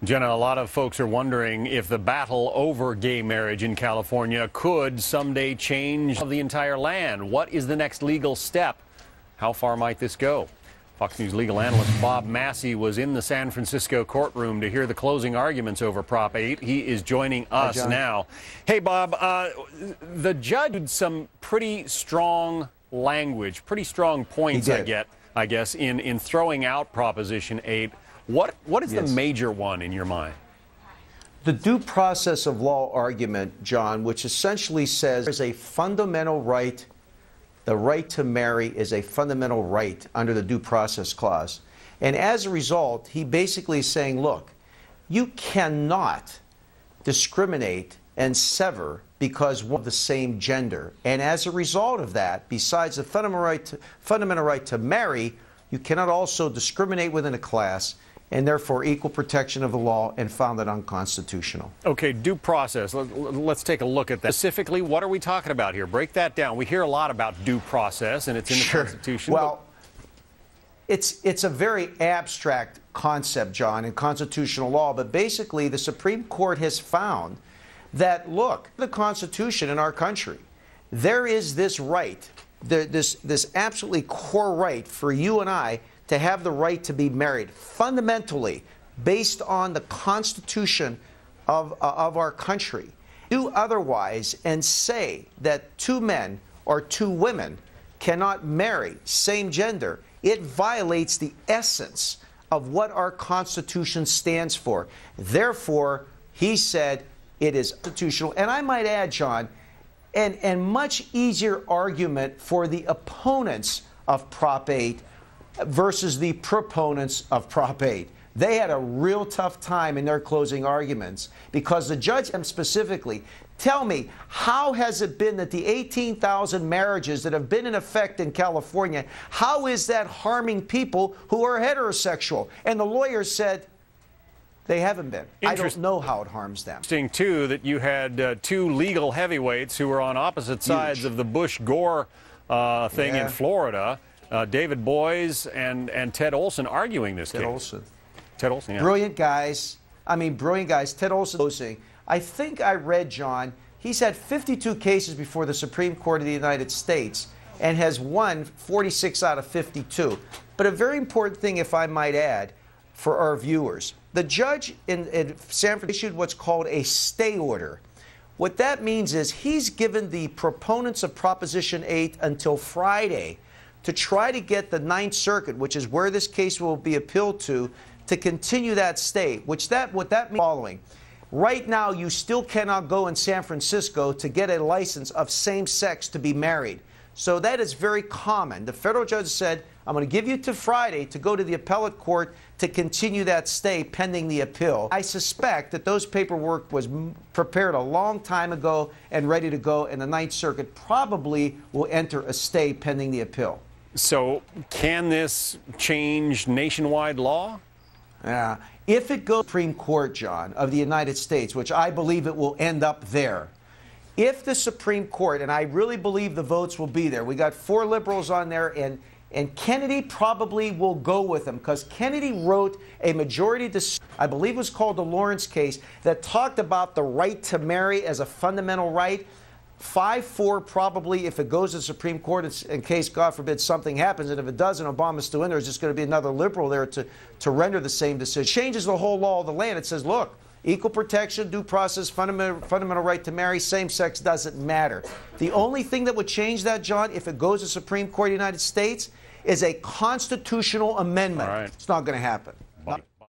Jenna, a lot of folks are wondering if the battle over gay marriage in California could someday change the entire land. What is the next legal step? How far might this go? Fox News legal analyst Bob Massi was in the San Francisco courtroom to hear the closing arguments over Prop 8. He is joining us now. Hey, Bob, the judge had some pretty strong language, pretty strong points, I guess, in throwing out Proposition 8. What is the major one in your mind? The due process of law argument, John, which essentially says there's a fundamental right, the right to marry is a fundamental right under the due process clause. And as a result, he basically is saying, look, you cannot discriminate and sever because one of the same gender. And as a result of that, besides the fundamental right to marry, you cannot also discriminate within a class, and therefore equal protection of the law, and found it unconstitutional. Okay, due process. Let's take a look at that. Specifically, what are we talking about here? Break that down. We hear a lot about due process, and it's in the Constitution. Well, it's a very abstract concept, John, in constitutional law, but basically the Supreme Court has found that, look, the Constitution in our country, there is this right, this absolutely core right for you and I to have the right to be married, fundamentally based on the Constitution of our country. Do otherwise and say that two men or two women cannot marry same gender, it violates the essence of what our Constitution stands for. Therefore, he said it is constitutional. And I might add, John, and much easier argument for the opponents of Prop 8 versus the proponents of Prop 8. They had a real tough time in their closing arguments because the judge specifically, tell me, how has it been that the 18,000 marriages that have been in effect in California, how is that harming people who are heterosexual? And the lawyers said, they haven't been. I don't know how it harms them. Interesting, too, that you had two legal heavyweights who were on opposite sides of the Bush-Gore thing in Florida. David Boies and Ted Olson arguing this case. Ted Olson, yeah. Brilliant guys. I mean, brilliant guys. Ted Olson, I think I read, John, he's had 52 cases before the Supreme Court of the United States and has won 46 out of 52. But a very important thing, if I might add, for our viewers, the judge in San Francisco issued what's called a stay order. What that means is he's given the proponents of Proposition 8 until Friday to try to get the Ninth Circuit, which is where this case will be appealed to continue that stay, what that means following. Right now, you still cannot go in San Francisco to get a license of same sex to be married. So that is very common. The federal judge said, I'm going to give you to Friday to go to the appellate court to continue that stay pending the appeal. I suspect that those paperwork was prepared a long time ago and ready to go, and the Ninth Circuit probably will enter a stay pending the appeal. So can this change nationwide law? If it goes to the Supreme Court, John, of the United States, which I believe it will end up there, if the Supreme Court, and I really believe the votes will be there, we got 4 liberals on there, and Kennedy probably will go with them because Kennedy wrote a majority decision, I believe it was called the Lawrence case, that talked about the right to marry as a fundamental right. 5-4 probably, if it goes to the Supreme Court, in case, God forbid, something happens. And if it doesn't, Obama's still in there. There's just going to be another liberal there to render the same decision. Changes the whole law of the land. It says, look, equal protection, due process, fundamental right to marry, same sex doesn't matter. The only thing that would change that, John, if it goes to the Supreme Court of the United States, is a constitutional amendment. It's not going to happen.